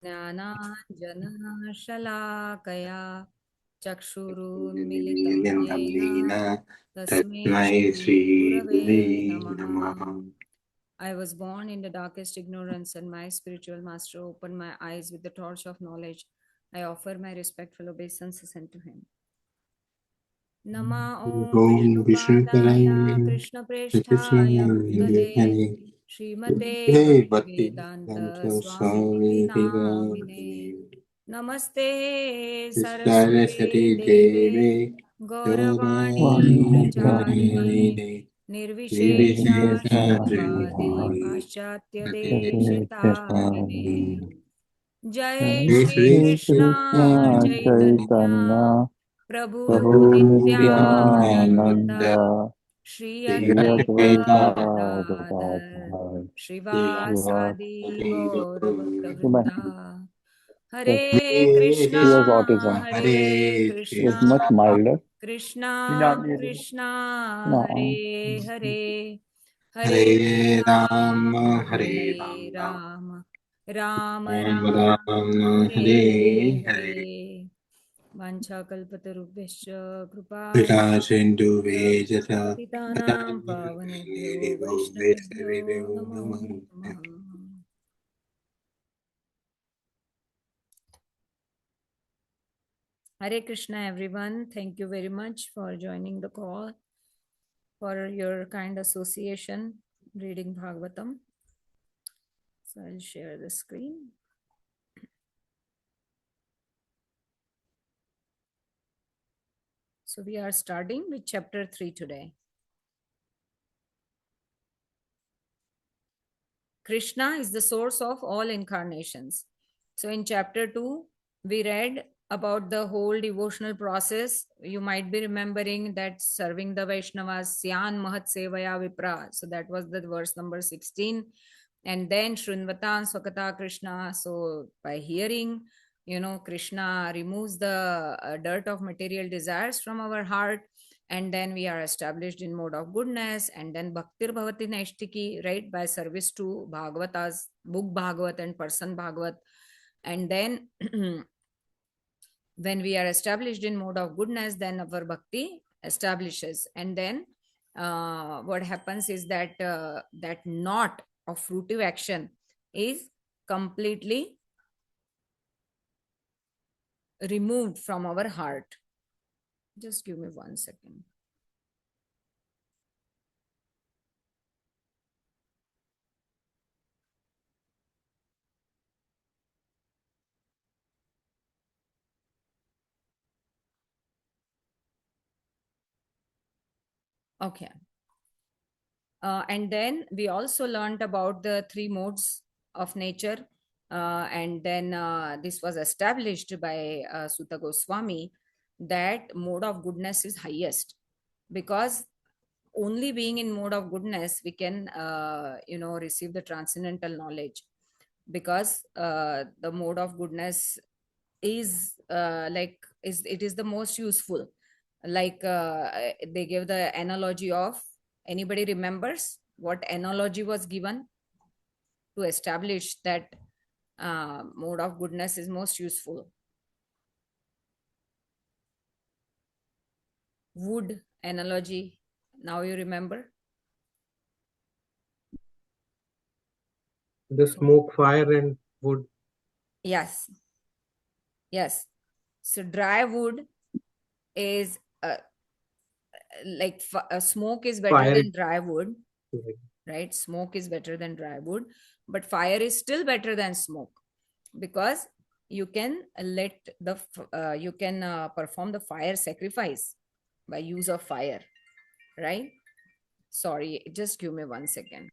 ज्ञानाञ्जनशलाकया चक्षुरुन्मिलितं मिलितं येन येन तस्मै तस्मै श्रीगुरवे श्रीगुरवे नमः. नमः. I was born in the darkest ignorance, and my spiritual master opened my eyes with the torch of knowledge. I offer my respectful obeisances unto him. Nama Om Om Vishnupadaya विष्णुपदाय Krishnapresthaya कृष्णाय Bhutale Srimate हे Bhaktivedanta Bhaktivedanta स्वामी Swamiti Namine नामिने Namaste Saraswati Saraswate देवे Deve Gauravani Pracharine गौरवाणी Nirvishesha Shunyavadi निर्विशेषाशून्यवादी Paschatya सत्यदेशतारिणे Deshatarine Jai जय Shri Shri Krishna Krishna Chaitanya Chaitanya Prabhu Prabhu Nityananda Nityanand Shri Shri Advaita Advaita Gadadhar Shrivasadi श्रीवासदि Gaura गौरभक्त Bhaktavrinda Hare Hare She has Krishna autism. Hare Hare She is Krishna much Krishna milder. Krishna Krishna No. Hare Hare Hare Hare Ram Ram Hare Hare Ram Ram Ram Ram Ram Ram Hare Hare Hare Hare वाञ्छाकल्पतरुभ्यश्च कृपा पिता सिन्धु वेजसा पतितानां पावनेभ्यो वैष्णवेभ्यो नमो नमः. Hare Krishna, everyone. Thank you very much for joining the call, for your kind association reading Bhagavatam. So I'll share the screen. So we are starting with chapter 3 today. Krishna is the source of all incarnations. So in chapter 2, we read about the whole devotional process. You might be remembering that serving the Vaishnavas, Syan Mahat Sevaya Vipra. So that was the verse number 16. And then Shrunvatan Swakata Krishna. So by hearing, Krishna removes the dirt of material desires from our heart, and then we are established in mode of goodness, and then bhaktir bhavati naishtiki, right, by service to bhagavatas, book bhagavat and person bhagavat. And then when we are established in mode of goodness, then our bhakti establishes. And then what happens is that that knot of fruitive action is completely removed from our heart. Just give me 1 second. Okay. And then we also learned about the three modes of nature. And then this was established by Sutta Goswami, that mode of goodness is highest, because only being in mode of goodness we can receive the transcendental knowledge. Because the mode of goodness is it is the most useful. Like they give the analogy of, anybody remembers what analogy was given to establish that mode of goodness is most useful? Wood analogy. Now you remember? The smoke, fire, and wood. Yes. Yes. So dry wood is smoke is better Fire. than dry wood, right? Smoke is better than dry wood, but fire is still better than smoke, because you can perform the fire sacrifice by use of fire, right? Sorry, just give me 1 second.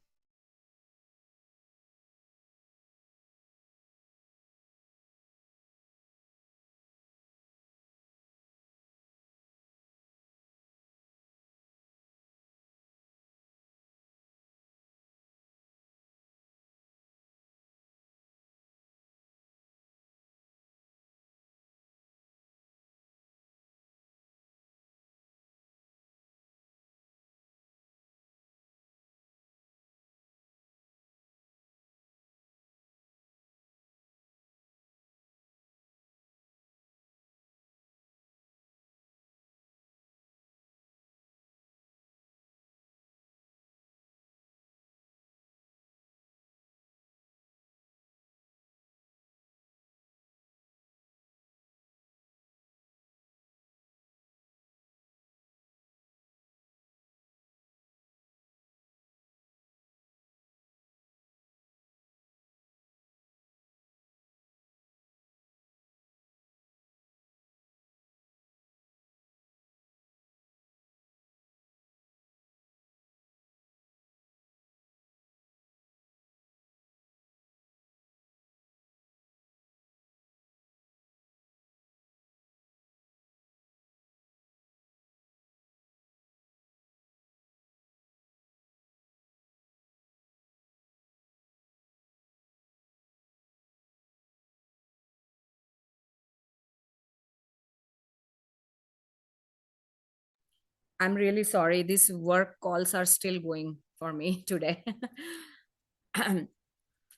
I'm really sorry. These work calls are still going for me today.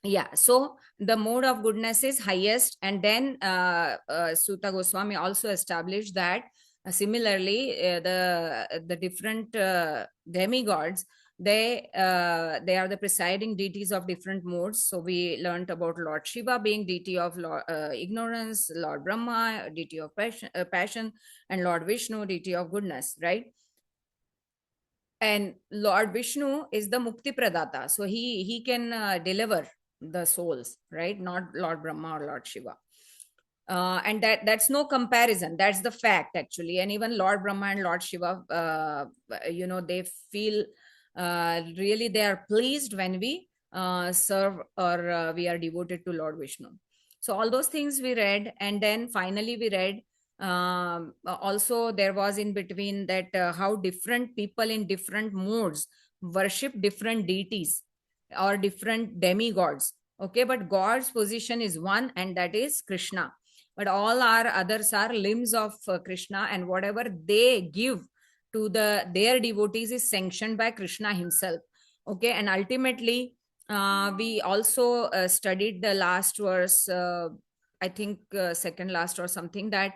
Yeah, so the mode of goodness is highest, and then Suta Goswami also established that similarly the different demigods, they are the presiding deities of different modes. So we learned about Lord Shiva being deity of ignorance, Lord Brahma deity of passion, and Lord Vishnu deity of goodness, right? And Lord Vishnu is the Mukti Pradata, so he can deliver the souls, right? Not Lord Brahma or Lord Shiva. And that's no comparison, that's the fact actually. And even Lord Brahma and Lord Shiva, they feel really they are pleased when we serve, or we are devoted to Lord Vishnu. So all those things we read, and then finally we read, also there was in between that how different people in different modes worship different deities or different demigods. Okay, but God's position is one, and that is Krishna. But all our others are limbs of Krishna, and whatever they give to their devotees is sanctioned by Krishna himself. Okay, and ultimately we also studied the last verse, I think second last or something, that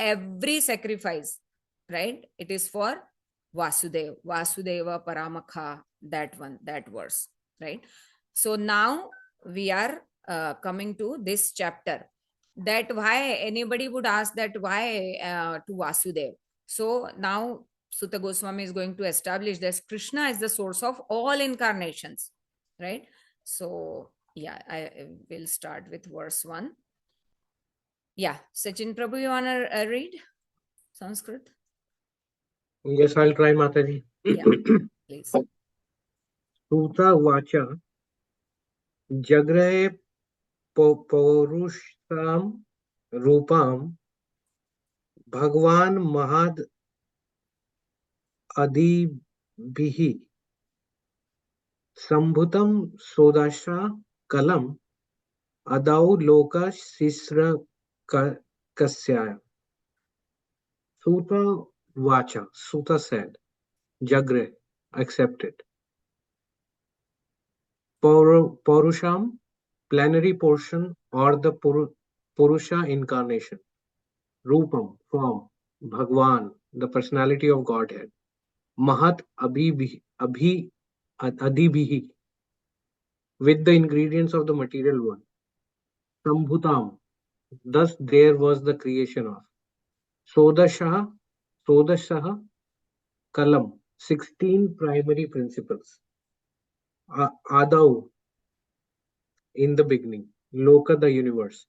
every sacrifice, right, it is for Vasudeva Paramakha, that one, that verse, right? So now we are coming to this chapter, that why anybody would ask that why to Vasudev. So now Suta Goswami is going to establish that Krishna is the source of all incarnations, right? So yeah, I will start with verse 1. Yeah, Sachin Prabhu, you wanna read Sanskrit? Yes, I'll try, Mataji. Yeah, please. Suta Vacha Jagre Paurusham Rupam Bhagwan Mahad Adibhihi Sambhutam Sodasha Kalam Adau Loka Sisra Kasyaya. Suta Vacha, Suta said, Jagre, accepted. Paurusham, plenary portion or the Purusha incarnation. Rupam, form. Bhagwan, the personality of Godhead. Mahat Adibhihi, with the ingredients of the material world. Sambhutam, thus there was the creation of. Sodashaha, Kalam, 16 primary principles. Adau, in the beginning. Loka, the universe.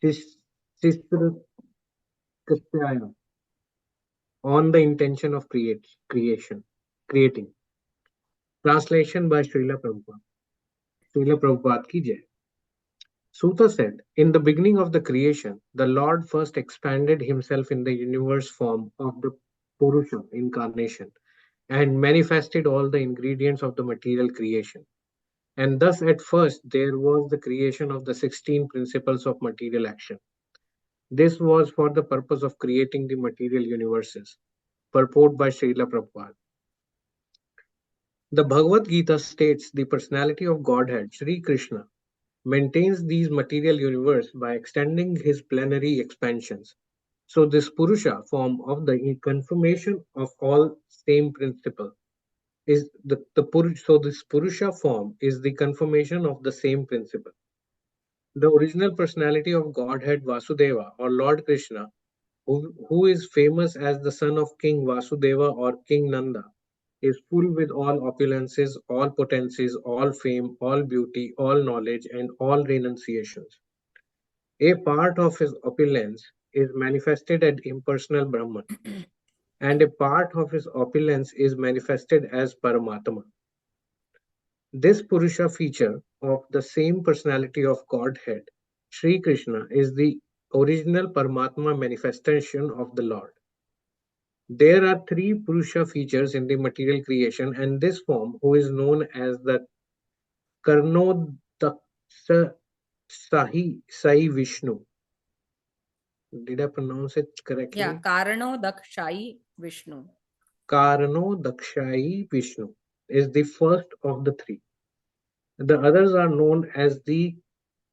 Sisra Katyaya, on the intention of creating. Translation by Srila Prabhupada. Srila Prabhupada ki jai. Suta said, in the beginning of the creation, the Lord first expanded himself in the universe form of the Purusha incarnation and manifested all the ingredients of the material creation. And thus at first there was the creation of the 16 principles of material action. This was for the purpose of creating the material universes. Purport by Srila Prabhupada. The Bhagavad Gita states the personality of Godhead, Sri Krishna, maintains these material universe by extending his plenary expansions. So this Purusha form of the confirmation of all same principle is so this Purusha form is the confirmation of the same principle. The original personality of Godhead Vasudeva or Lord Krishna, who is famous as the son of King Vasudeva or King Nanda, is full with all opulences, all potencies, all fame, all beauty, all knowledge, and all renunciations. A part of his opulence is manifested as impersonal Brahman, and a part of his opulence is manifested as Paramatma. This Purusha feature of the same personality of Godhead, Sri Krishna, is the original Paramatma manifestation of the Lord. There are three Purusha features in the material creation, and this form, who is known as the Karnodaksa Sai Vishnu. Did I pronounce it correctly? Yeah, Karano Dakshai Vishnu. Karno Dakshayi Vishnu is the first of the three. The others are known as the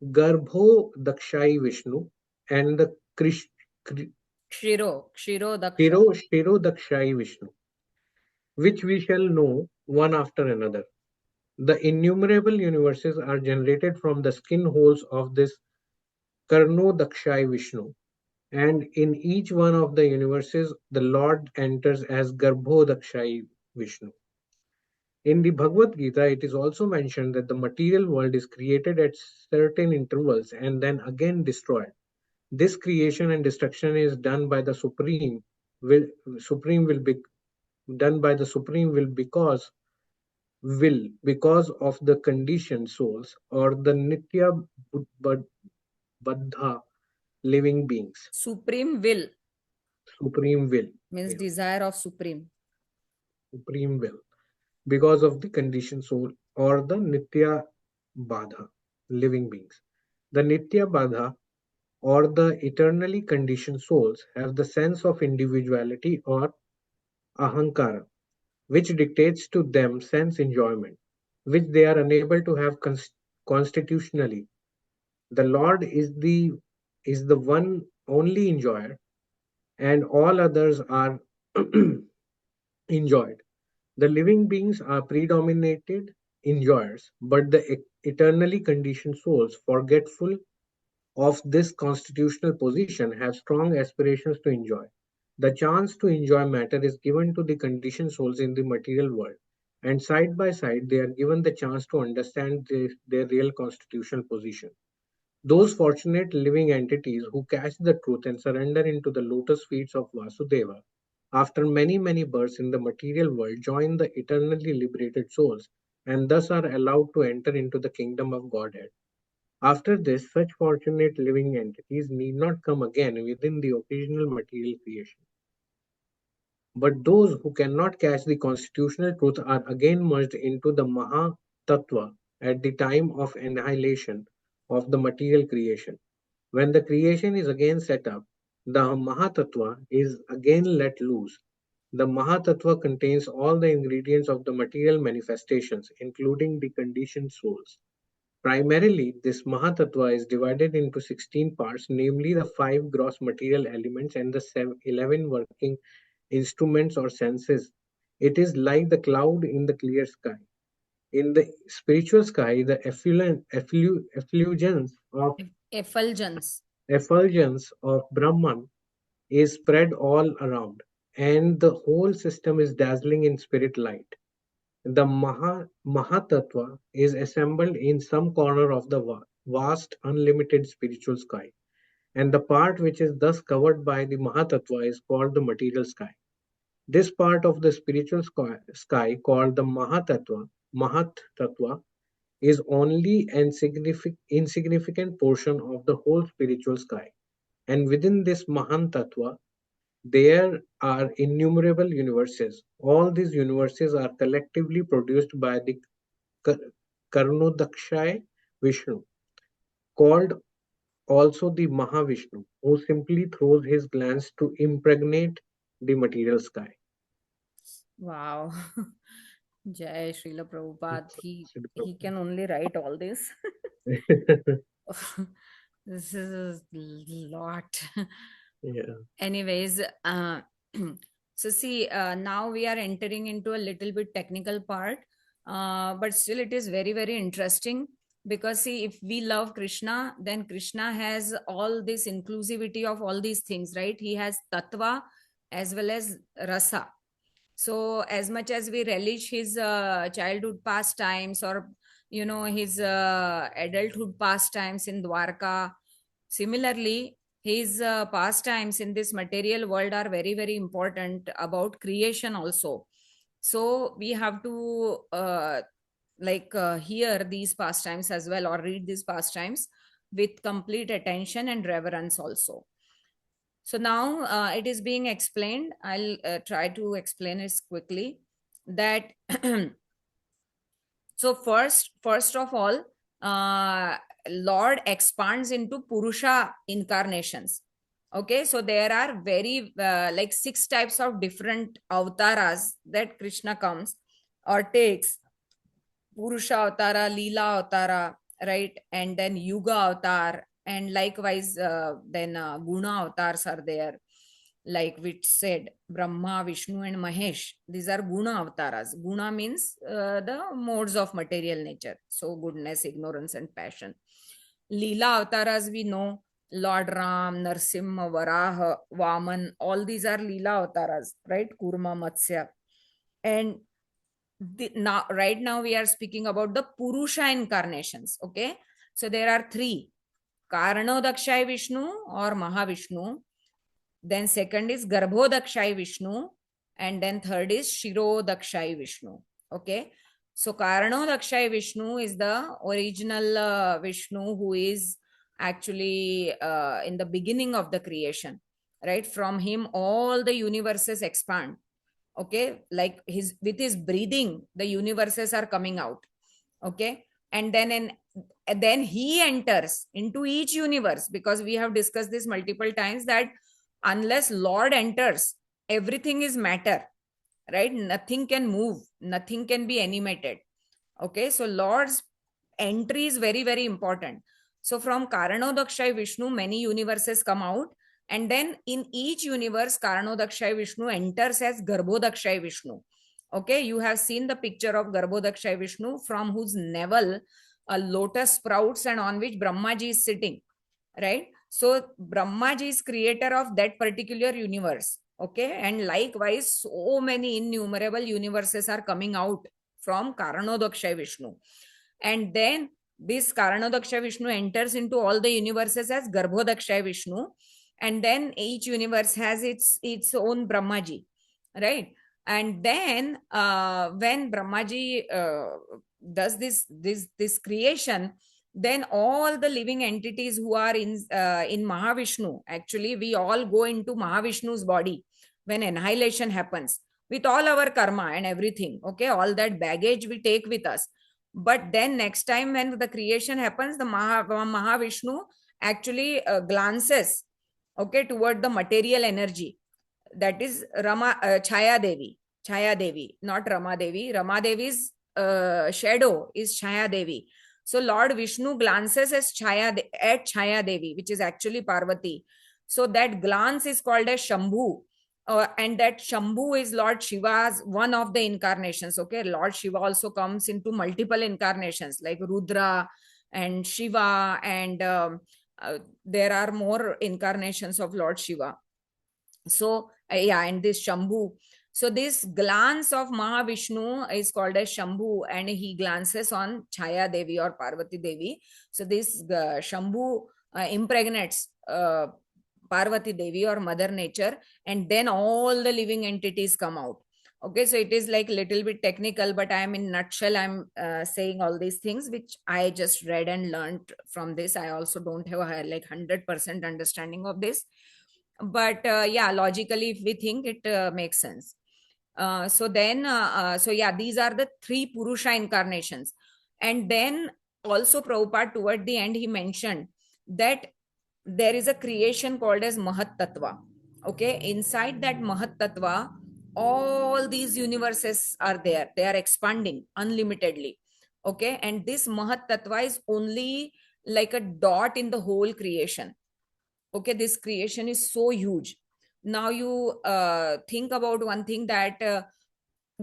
Garbho Dakshayi Vishnu and the Kshiro Daksha. Shiro Dakshayi Vishnu, which we shall know one after another. The innumerable universes are generated from the skin holes of this Karno Dakshayi Vishnu, and in each one of the universes, the Lord enters as Garbho Dakshayi Vishnu. In the Bhagavad Gita, it is also mentioned that the material world is created at certain intervals and then again destroyed. This creation and destruction is done by the Supreme will be done by the Supreme will because of the conditioned souls or the Nitya Baddha living beings. Supreme will Supreme will. means Yeah, desire of supreme. Supreme will. Because of the conditioned soul or the Nitya Badha living beings. The Nitya Badha or the eternally conditioned souls have the sense of individuality or ahankara, which dictates to them sense enjoyment, which they are unable to have constitutionally. The Lord is the one only enjoyer, and all others are enjoyed. The living beings are predominated enjoyers, but the eternally conditioned souls, forgetful of this constitutional position, have strong aspirations to enjoy. The chance to enjoy matter is given to the conditioned souls in the material world, and side by side, they are given the chance to understand their real constitutional position. Those fortunate living entities who catch the truth and surrender into the lotus feet of Vasudeva, after many, many births in the material world, join the eternally liberated souls and thus are allowed to enter into the kingdom of Godhead. After this, such fortunate living entities need not come again within the occasional material creation. But those who cannot catch the constitutional truth are again merged into the Maha Tattva at the time of annihilation of the material creation. When the creation is again set up, the Mahatattva is again let loose. The Mahatattva contains all the ingredients of the material manifestations, including the conditioned souls. Primarily, this Mahatattva is divided into 16 parts, namely the 5 gross material elements and the 11 working instruments or senses. It is like the cloud in the clear sky. In the spiritual sky, the Effulgence. effulgence of Brahman is spread all around, and the whole system is dazzling in spirit light. The Mahatattva is assembled in some corner of the vast, unlimited spiritual sky, and the part which is thus covered by the Mahatattva is called the material sky. This part of the spiritual sky called the Mahat is only an insignificant portion of the whole spiritual sky. And within this Mahan Tattva, there are innumerable universes. All these universes are collectively produced by the Karnodakshay Vishnu, called also the Mahavishnu, who simply throws his glance to impregnate the material sky. Wow. Jai Srila Prabhupada. He can only write all this. This is a lot. Yeah. Anyways, so see, now we are entering into a little bit technical part, but still it is very, very interesting because see, if we love Krishna, then Krishna has all this inclusivity of all these things, right? He has tattva as well as rasa. So as much as we relish his childhood pastimes or his adulthood pastimes in Dwarka, similarly his pastimes in this material world are very, very important about creation also. So we have to hear these pastimes as well or read these pastimes with complete attention and reverence also. So now it is being explained. I'll try to explain it quickly. That so first of all, Lord expands into Purusha incarnations. Okay, so there are very like 6 types of different avatars that Krishna comes or takes. Purusha Avatara, Leela Avatara, right? And then Yuga Avatar, and likewise, then Guna Avatars are there. Like we said, Brahma, Vishnu, and Mahesh. These are Guna Avatars. Guna means the modes of material nature. So, goodness, ignorance, and passion. Leela Avatars, we know Lord Ram, Narsimha, Varaha, Vaman, all these are Leela Avatars, right? Kurma, Matsya. And now right now we are speaking about the Purusha incarnations. Okay, so there are 3: Karanodakshay Vishnu or Mahavishnu, then second is Garbhodakshay Vishnu, and then third is Shirodakshay Vishnu. Okay, so Karanodakshay Vishnu is the original Vishnu who is actually in the beginning of the creation, right? From him all the universes expand. Okay, like his with his breathing the universes are coming out. Okay, and then he enters into each universe, because we have discussed this multiple times that unless Lord enters, everything is matter, right? Nothing can move, nothing can be animated. Okay, so Lord's entry is very, very important. So from Karanodakshay Vishnu, many universes come out. And then in each universe, Karanodakshay Vishnu enters as Garbhodakshay Vishnu. Okay, you have seen the picture of Garbhodakshay Vishnu, from whose navel a lotus sprouts and on which Brahmaji is sitting, right? So Brahmaji is creator of that particular universe. Okay, and likewise, so many innumerable universes are coming out from Karanodakshay Vishnu. And then this Karanodakshay Vishnu enters into all the universes as Garbhodakshay Vishnu. And then each universe has its own Brahmaji, right? And then when Brahmaji does this creation, then all the living entities who are in Mahavishnu, actually we all go into Mahavishnu's body when annihilation happens, with all our karma and everything. Okay, all that baggage we take with us. But then next time when the creation happens, the Mahavishnu actually glances, okay, toward the material energy. That is Chaya Devi, not Rama Devi. Rama Devi's shadow is Chaya Devi. So Lord Vishnu glances as at Chaya Devi, which is actually Parvati. So that glance is called as Shambhu. And that Shambhu is Lord Shiva's one of the incarnations. Okay, Lord Shiva also comes into multiple incarnations like Rudra and Shiva, and there are more incarnations of Lord Shiva. So yeah, and this Shambhu. So this glance of Mahavishnu is called as Shambhu, and he glances on Chaya Devi or Parvati Devi. So this Shambhu impregnates Parvati Devi or Mother Nature, and then all the living entities come out. Okay, so it is like little bit technical, but I am in nutshell, I'm saying all these things which I just read and learned from this. I also don't have a like 100% understanding of this, but yeah, logically if we think it makes sense. So yeah, these are the 3 Purusha incarnations. And then also Prabhupada toward the end he mentioned that there is a creation called as Mahat Tattva. Okay, inside that Mahat Tattva, all these universes are there. They are expanding unlimitedly. Okay, and this Mahat Tattva is only like a dot in the whole creation. Okay, this creation is so huge. Now you think about one thing, that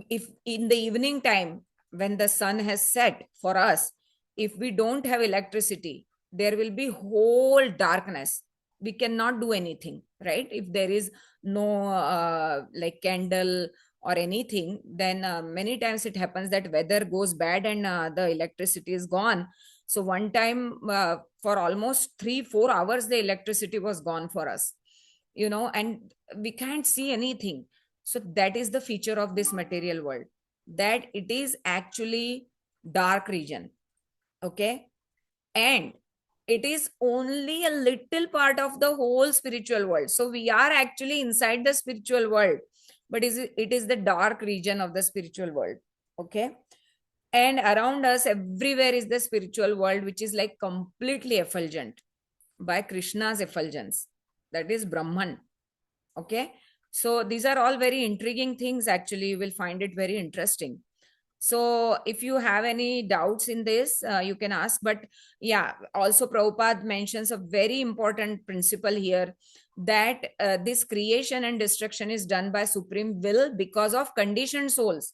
if in the evening time when the sun has set for us, if we don't have electricity, there will be whole darkness. We cannot do anything, right? If there is no like candle or anything, then many times it happens that weather goes bad and the electricity is gone. So one time for almost 3-4 hours the electricity was gone for us, and we can't see anything. So that is the feature of this material world, that it is actually dark region. Okay, and it is only a little part of the whole spiritual world. So we are actually inside the spiritual world, but it is the dark region of the spiritual world. Okay, and around us everywhere is the spiritual world, which is like completely effulgent by Krishna's effulgence. that is Brahman. Okay, so these are all very intriguing things. Actually, you will find it very interesting. So if you have any doubts in this, you can ask. But yeah, also Prabhupada mentions a very important principle here, that this creation and destruction is done by supreme will because of conditioned souls,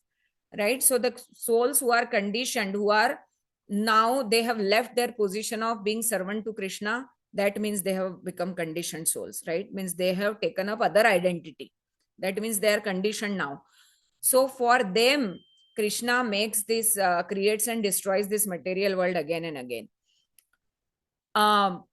right? So the souls who are conditioned, who are now they have left their position of being servant to Krishna, that means they have become conditioned souls, right? Means they have taken up other identity. That means they are conditioned now. So for them, Krishna makes this, creates and destroys this material world again and again. How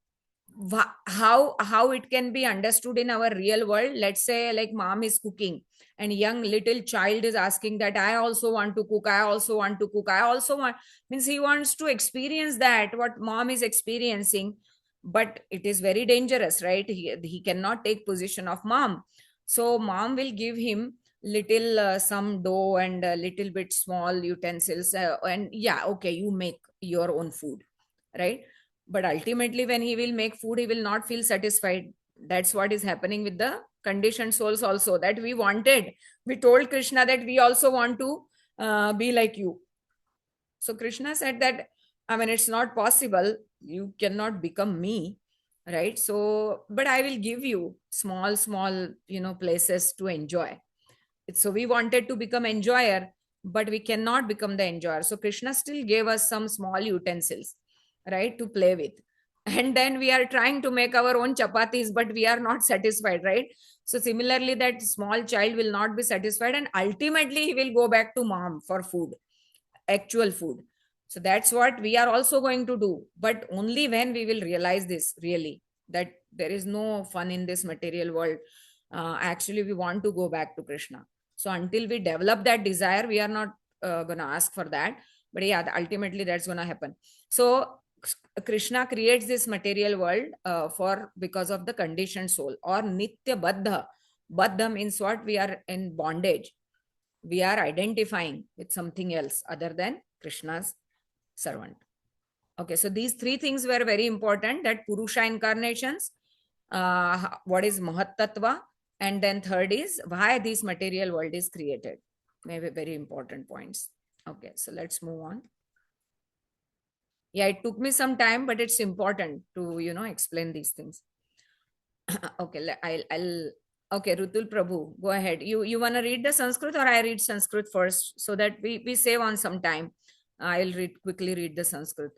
it can be understood in our real world? Let's say like mom is cooking and young little child is asking that I also want to cook, I also want to cook, I also want, means he wants to experience that what mom is experiencing, but it is very dangerous, right? He cannot take position of mom. So mom will give him little some dough and a little bit small utensils, and yeah, okay, you make your own food, right? But ultimately when he will make food, he will not feel satisfied. That's what is happening with the conditioned souls also, that we told Krishna that we also want to be like you. So Krishna said that, I mean, it's not possible, you cannot become me, right? So but I will give you small places to enjoy. So we wanted to become enjoyer, but we cannot become the enjoyer. So Krishna still gave us some small utensils, right, to play with. And then we are trying to make our own chapatis, but we are not satisfied, right? So similarly, that small child will not be satisfied, and ultimately he will go back to mom for food, actual food. So that's what we are also going to do, but only when we will realize this really, that there is no fun in this material world. Actually we want to go back to Krishna. So until we develop that desire, we are not going to ask for that. But yeah, ultimately that's going to happen. So Krishna creates this material world for because of the conditioned soul, or nitya baddha. Baddha means what? We are in bondage, we are identifying with something else other than Krishna's servant. Okay, so these three things were very important, that Purusha incarnations, what is Mahattattva, and then third is why this material world is created. Maybe very important points. Okay, so let's move on. Yeah, it took me some time, but it's important to, explain these things. Okay, I'll okay, Rutul Prabhu, go ahead. You want to read the Sanskrit, or I read Sanskrit first, so that we save on some time. I'll quickly read the Sanskrit.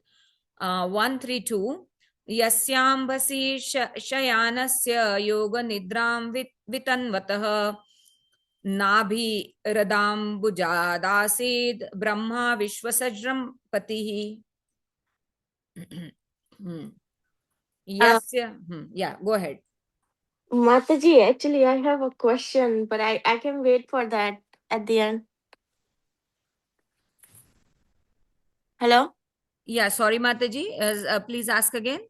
132. Yasyambasi shayanasya yoga nidram vitanvatah nabhi radambujadasid brahma vishwasajram patihi. Yasya. Yeah, go ahead. Mataji, actually, I have a question, but I can wait for that at the end. Hello? Yeah, sorry, Mataji. Please ask again.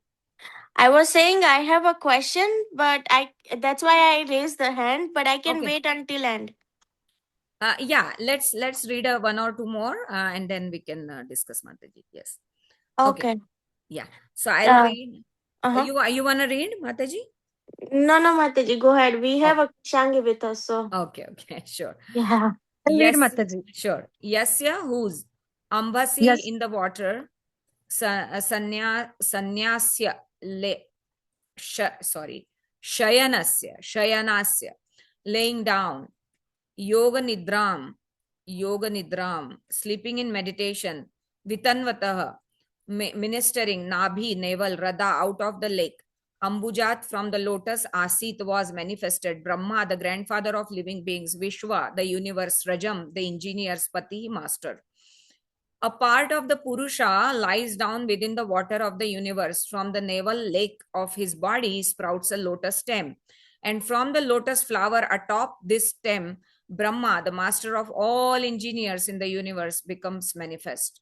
I was saying I have a question, but that's why I raised the hand, but I can Okay. wait until end. Yeah, let's read one or two more, and then we can discuss, Mataji. Yes. Okay. Yeah. So I'll read. Uh-huh. You wanna read, Mataji? No, Mataji, go ahead. We have a Shangi with us, so. Okay, sure. Yeah. Yes, Mataji. sure. Yasya, whose ambasi Yes. in the water, sanyasya shayanasya, laying down, yoga nidram, sleeping in meditation, vitanvatah, ministering, nabhi, navel, rada, out of the lake, Ambujat, from the lotus, Asit, was manifested, Brahma, the grandfather of living beings, Vishwa, the universe, Rajam, the engineer's Pati, master. A part of the Purusha lies down within the water of the universe. From the navel lake of his body sprouts a lotus stem. And from the lotus flower atop this stem, Brahma, the master of all engineers in the universe, becomes manifest.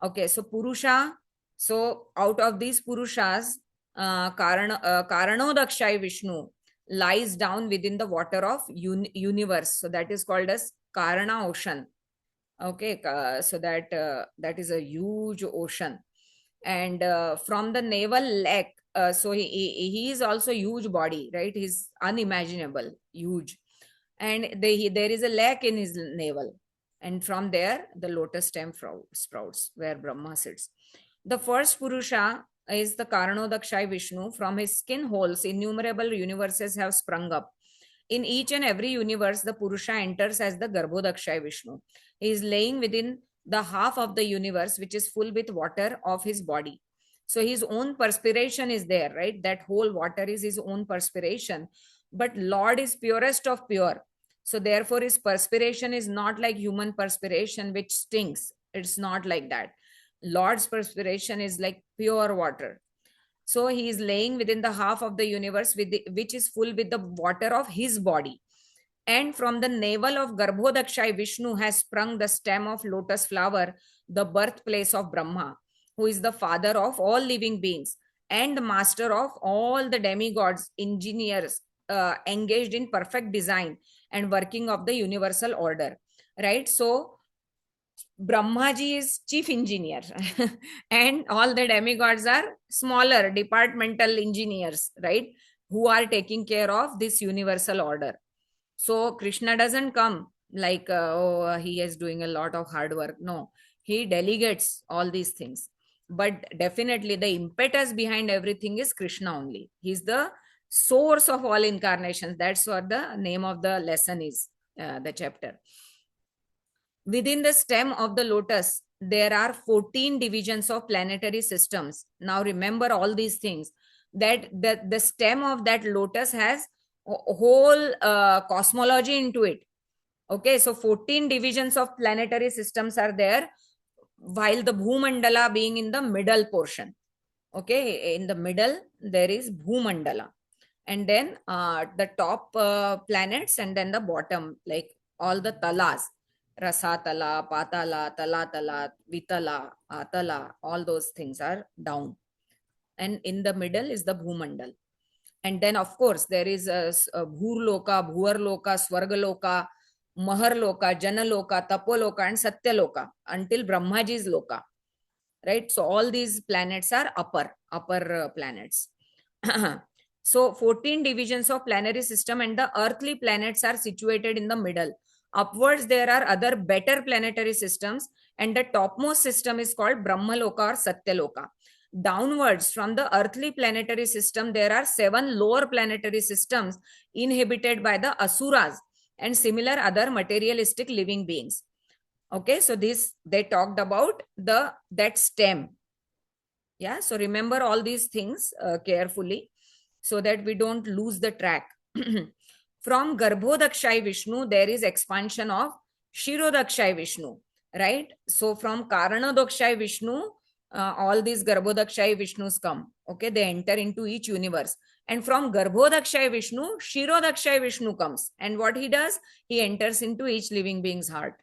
Okay, so Purusha, so out of these Purushas, Karanodakshai Vishnu lies down within the water of universe. So that is called as Karana ocean. Okay, so that is a huge ocean. And from the navel lake So he is also huge body, right? He's unimaginable, huge. And there is a lake in his navel. And from there, the lotus stem sprouts where Brahma sits. The first Purusha is the Karanodakshai Vishnu. From his skin holes, innumerable universes have sprung up. In each and every universe, the Purusha enters as the Garbhodakshai Vishnu. He is laying within the half of the universe, which is full with water of his body. So his own perspiration is there, right? That whole water is his own perspiration. But Lord is purest of pure. So therefore, his perspiration is not like human perspiration, which stinks. It's not like that. Lord's perspiration is like pure water. So he is laying within the half of the universe, which is full with the water of his body. And from the navel of Garbhodakshai, Vishnu has sprung the stem of lotus flower, the birthplace of Brahma, who is the father of all living beings and the master of all the demigods, engineers, engaged in perfect design and working of the universal order. Right? So Brahmaji is chief engineer and all the demigods are smaller departmental engineers, right? Who are taking care of this universal order. So Krishna doesn't come like, he is doing a lot of hard work. No, he delegates all these things. But definitely the impetus behind everything is Krishna only. He's the source of all incarnations. That's what the name of the lesson is, the chapter. Within the stem of the lotus, there are 14 divisions of planetary systems. Now remember all these things, that the stem of that lotus has a whole cosmology into it. Okay, so 14 divisions of planetary systems are there, while the Bhumandala being in the middle portion. Okay, in the middle, there is Bhumandala. And then the top planets, and then the bottom, like all the talas. Rasatala, Patala, Talatala, Vitala, Atala, all those things are down. And in the middle is the Bhumandal. And then, of course, there is a Bhurloka, Bhuarloka, Swargaloka, Maharloka, Janaloka, Tapoloka, and Satyaloka until Brahmaji's Loka. Right? So all these planets are upper planets. So 14 divisions of planetary system, and the earthly planets are situated in the middle. Upwards, there are other better planetary systems, and the topmost system is called Brahmaloka or Satyaloka. Downwards from the earthly planetary system, there are 7 lower planetary systems inhabited by the Asuras and similar other materialistic living beings. Okay, so this, they talked about that stem. Yeah, so remember all these things carefully so that we don't lose the track. From Garbhodakshai Vishnu, there is expansion of Shirodakshai Vishnu, right? So from Karanodakshai Vishnu, all these Garbhodakshai Vishnus come. Okay, they enter into each universe. And from Garbhodakshai Vishnu, Shirodakshai Vishnu comes. And what he does? He enters into each living being's heart.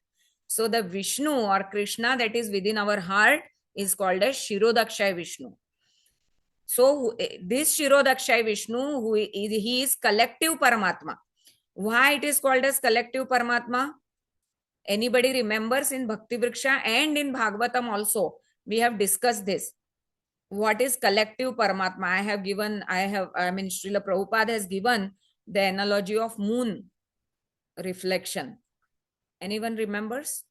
So the Vishnu or Krishna that is within our heart is called as Shirodakshai Vishnu. So this Shirodakshai Vishnu, he is collective Paramatma. Why it is called as collective Paramatma? Anybody remembers? In Bhakti Vriksha and in Bhagavatam also, we have discussed this. What is collective Paramatma? Srila Prabhupada has given the analogy of moon reflection. Anyone remembers?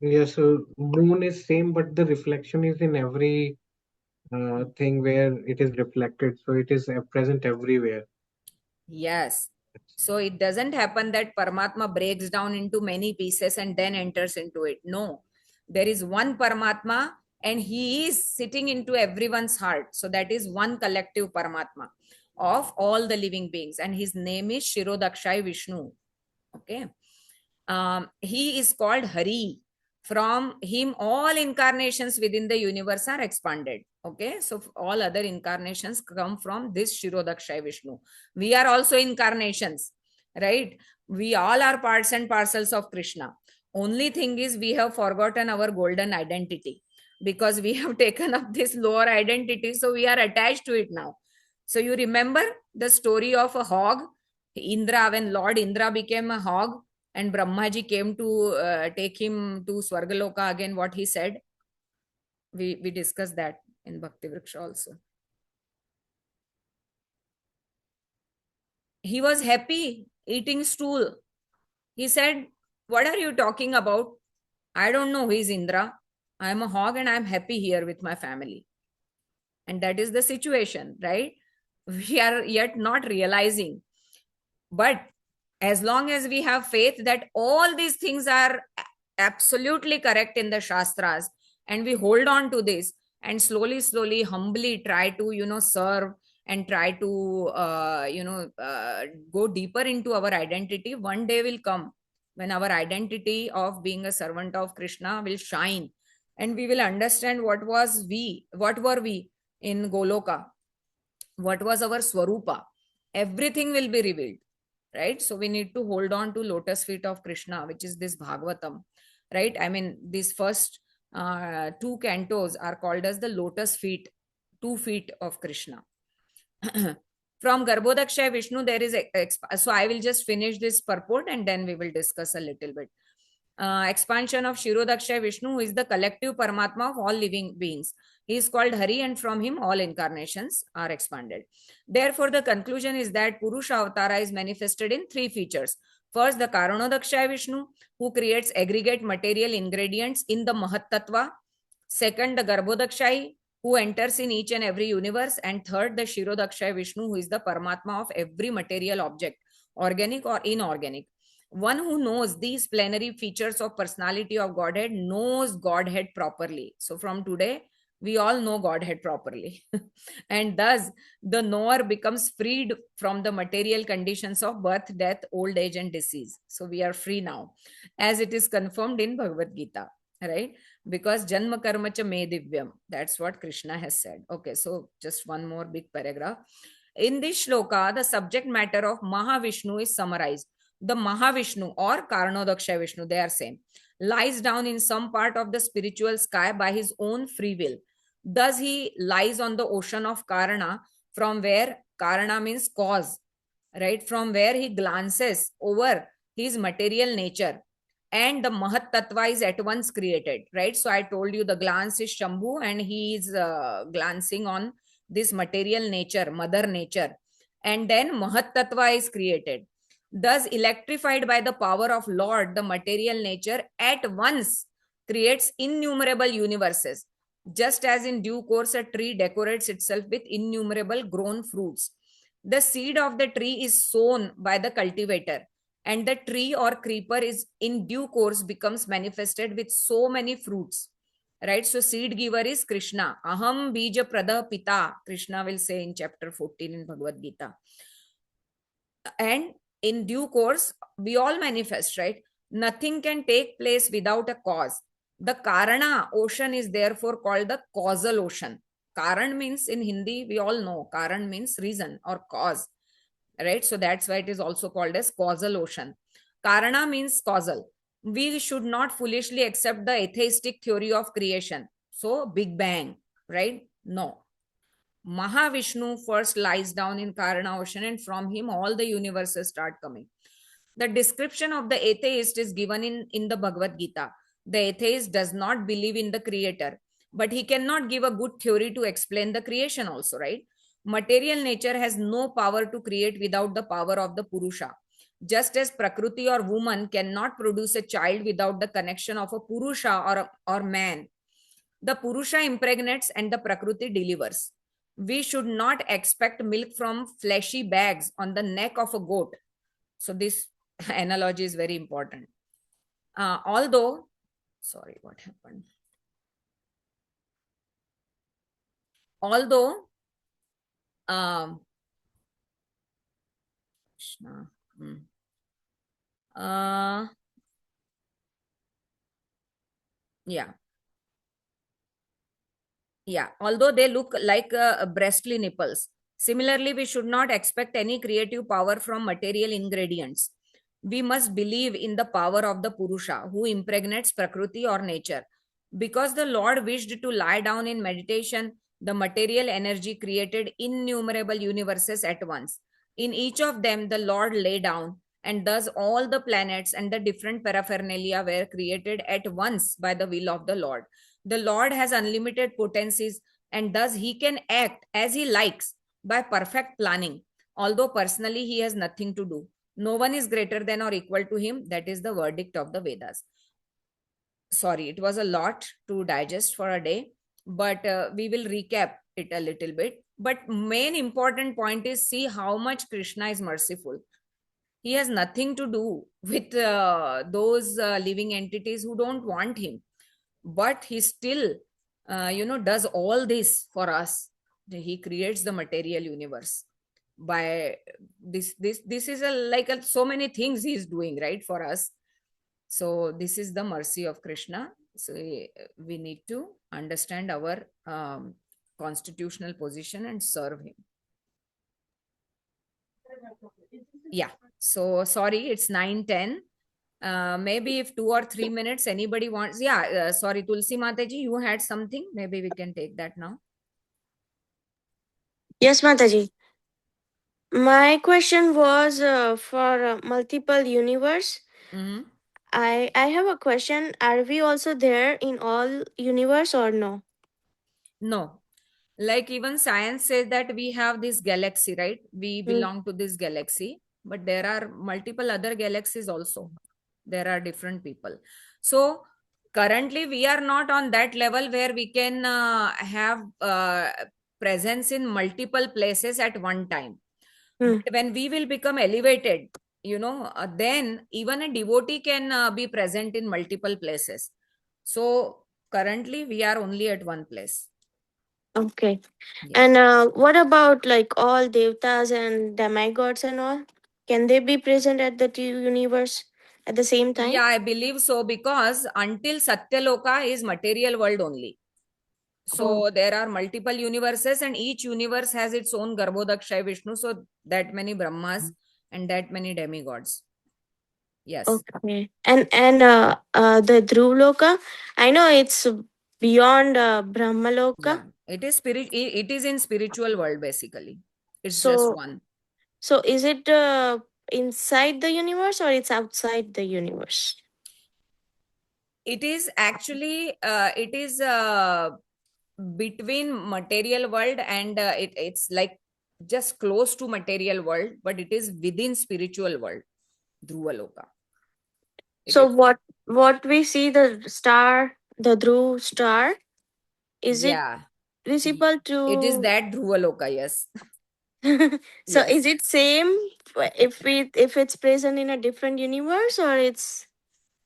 Yes, so moon is same, but the reflection is in every thing where it is reflected. So it is present everywhere. Yes. So it doesn't happen that Paramatma breaks down into many pieces and then enters into it. No, there is one Paramatma and he is sitting into everyone's heart. So that is one collective Paramatma of all the living beings, and his name is Shirodakshai Vishnu. Okay. He is called Hari. From him, all incarnations within the universe are expanded. Okay, so all other incarnations come from this Shirodakshai Vishnu. We are also incarnations, right? We all are parts and parcels of Krishna. Only thing is we have forgotten our golden identity because we have taken up this lower identity. So we are attached to it now. So you remember the story of a hog? Indra, when Lord Indra became a hog, and Brahmaji came to take him to Swargaloka again, what he said? We discussed that in Bhakti Vriksha also. He was happy eating stool. He said, "What are you talking about? I don't know who is Indra. I am a hog and I am happy here with my family." And that is the situation, right? We are yet not realizing. But as long as we have faith that all these things are absolutely correct in the Shastras, and we hold on to this and slowly, humbly try to, serve and try to, go deeper into our identity, one day will come when our identity of being a servant of Krishna will shine, and we will understand what were we in Goloka, what was our Swarupa. Everything will be revealed, right? So we need to hold on to lotus feet of Krishna, which is this Bhagavatam, right? I mean, these first two cantos are called as the lotus feet, 2 feet of Krishna. From Garbhodakshaya Vishnu, there is so I will just finish this purport and then we will discuss a little bit. Expansion of Shirodakshaya Vishnu, who is the collective Paramatma of all living beings. He is called Hari, and from him all incarnations are expanded. Therefore, the conclusion is that Purusha Avatara is manifested in 3 features. First, the Karanodakshaya Vishnu, who creates aggregate material ingredients in the Mahat Tattva. Second, the Garbhodakshaya, who enters in each and every universe. And third, the Shirodakshaya Vishnu, who is the Paramatma of every material object, organic or inorganic. One who knows these plenary features of personality of Godhead knows Godhead properly. So from today, we all know Godhead properly. And thus, the knower becomes freed from the material conditions of birth, death, old age, and disease. So we are free now, as it is confirmed in Bhagavad Gita, right? Because Janma Karma Cha Me Divyam. That's what Krishna has said. Okay, so just one more big paragraph. In this shloka, the subject matter of Mahavishnu is summarized. The Mahavishnu or Karanodakshaya Vishnu, they are same, lies down in some part of the spiritual sky by his own free will. Thus he lies on the ocean of Karana, from where Karana means cause, right? From where he glances over his material nature, and the Mahat Tattva is at once created, right? So I told you the glance is Shambhu, and he is glancing on this material nature, mother nature, and then Mahat Tattva is created. Thus, electrified by the power of Lord, the material nature at once creates innumerable universes. Just as in due course a tree decorates itself with innumerable grown fruits. The seed of the tree is sown by the cultivator, and the tree or creeper is in due course becomes manifested with so many fruits. Right? So seed giver is Krishna. Aham bija prada pita, Krishna will say in chapter 14 in Bhagavad Gita. And in due course, we all manifest, right? Nothing can take place without a cause. The Karana ocean is therefore called the causal ocean. Karan means in Hindi, we all know, Karan means reason or cause, right? So that's why it is also called as causal ocean. Karana means causal. We should not foolishly accept the atheistic theory of creation. So Big Bang, right? No. Mahavishnu first lies down in Karana ocean, and from him all the universes start coming. The description of the atheist is given in the Bhagavad Gita. The atheist does not believe in the creator, but he cannot give a good theory to explain the creation also, right? Material nature has no power to create without the power of the Purusha. Just as Prakriti or woman cannot produce a child without the connection of a Purusha or man. The Purusha impregnates and the Prakriti delivers. We should not expect milk from fleshy bags on the neck of a goat. So this analogy is very important. Although, sorry, what happened? Although, Krishna, although they look like breastly nipples. Similarly, we should not expect any creative power from material ingredients. We must believe in the power of the Purusha, who impregnates Prakriti or nature. Because the Lord wished to lie down in meditation, the material energy created innumerable universes at once. In each of them, the Lord lay down, and thus all the planets and the different paraphernalia were created at once by the will of the Lord. The Lord has unlimited potencies, and thus he can act as he likes by perfect planning, although personally he has nothing to do. No one is greater than or equal to him. That is the verdict of the Vedas. Sorry, it was a lot to digest for a day, but we will recap it a little bit. But main important point is, see how much Krishna is merciful. He has nothing to do with those living entities who don't want him, but he still does all this for us. He creates the material universe by this is so many things he is doing, right, for us. So this is the mercy of Krishna. So we need to understand our constitutional position and serve him. Yeah. So sorry, it's 9:10. Maybe if 2 or 3 minutes anybody wants. Yeah. Sorry, Tulsi Mataji, you had something. Maybe we can take that now. Yes, Mataji. My question was for multiple universe. Mm-hmm. I have a question. Are we also there in all universe or no? No. Like even science says that we have this galaxy, right? We belong to this galaxy, but there are multiple other galaxies also. There are different people. So currently we are not on that level where we can have presence in multiple places at one time. Hmm. But when we will become elevated, then even a devotee can be present in multiple places. So currently we are only at one place. Okay. Yeah. And what about like all devtas and demigods and all? Can they be present at the two universe at the same time? Yeah, I believe so, because until Satyaloka is material world only. So there are multiple universes and each universe has its own Garbhodakshay Vishnu. So that many Brahmas and that many demigods. Yes. Okay. And the Dhruvaloka, I know it's beyond Brahmaloka. Yeah. It is it is in spiritual world basically. It's So- just one. So is it inside the universe or it's outside the universe? It is actually it is between material world and it's like just close to material world, but it is within spiritual world, Dhruvaloka. So what we see, the star, the Dhruv star, is Yeah, it visible to? it is that Dhruvaloka, yes. So Yes. is it same if it's present in a different universe or it's?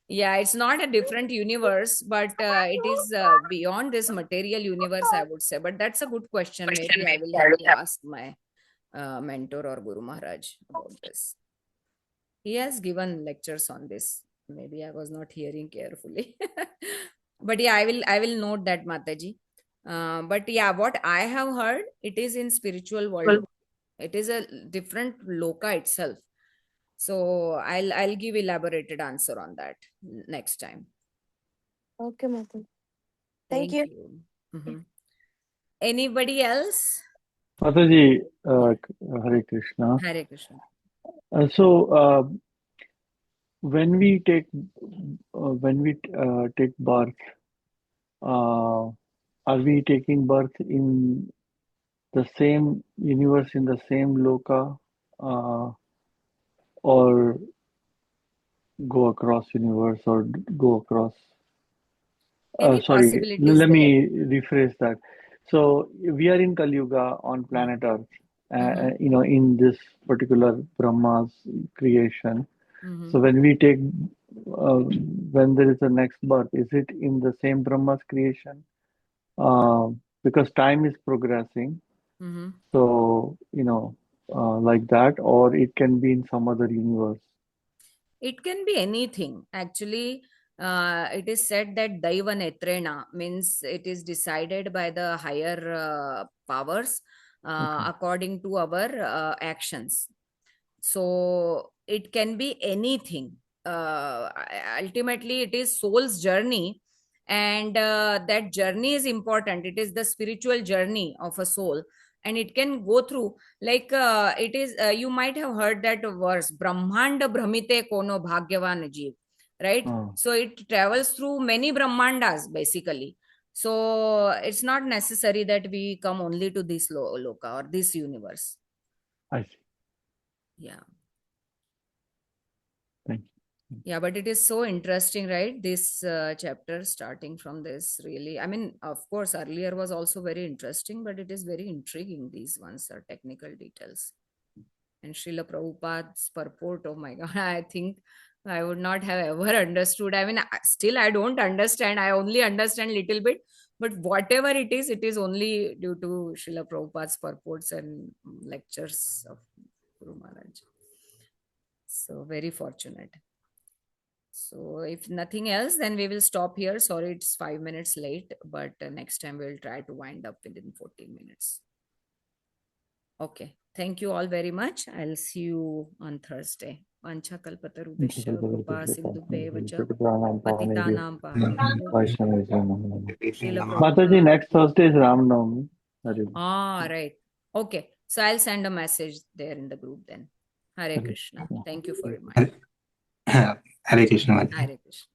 Yeah, it's not a different universe, but it is beyond this material universe, I would say. But that's a good question. Maybe I will have to ask my mentor or Guru Maharaj about this. He has given lectures on this. Maybe I was not hearing carefully. But yeah, I will note that, Mataji. But yeah, what I have heard, it is in spiritual world. It is a different loka itself. So I'll give elaborated answer on that next time. Okay, Mataji. Thank you. Mhm. Anybody else? Mataji, Hare Krishna. Hare Krishna. When we take birth, are we taking birth in the same universe, in the same loka, or go across universe, or go across? Any Sorry, possibilities let there? me rephrase that. So we are in Kali Yuga on planet Earth, in this particular Brahma's creation. Mhm. So when we take, when there is a next birth, is it in the same Brahma's creation? Because time is progressing, Mhm. so like that, or it can be in some other universe. It can be anything. Actually, it is said that Daiva Netrena means it is decided by the higher powers Okay. according to our actions. So it can be anything. Ultimately, it is soul's journey, and that journey is important. It is the spiritual journey of a soul, and it can go through, like it is you might have heard that verse, Brahmanda Brahmite Kono Bhagyavan Jeev, right? Oh. So it travels through many Brahmandas basically. So it's not necessary that we come only to this loka or this universe. I see. Yeah. Thank you. Yeah, but it is so interesting, right? This chapter starting from this really, I mean, of course, earlier was also very interesting, but it is very intriguing. These ones are technical details. And Srila Prabhupada's purport, oh my God, I think I would not have ever understood. I mean, still I don't understand. I only understand little bit, but whatever it is only due to Srila Prabhupada's purports and lectures of Guru Maharaj. So very fortunate. So if nothing else, then we will stop here. Sorry, it's 5 minutes late, but next time we'll try to wind up within 14 minutes. Okay. Thank you all very much. I'll see you on Thursday. Vancha kalpatarubhishya kripa sindhubheva cha patitanam pavanebhyo Srila Mataji, Prabhupada. next Thursday is Ram Navami. Ah, right. Okay. So I'll send a message there in the group then. Hare Hare Krishna. Thank you for Hare reminding. Hare Krishna. Hare Krishna.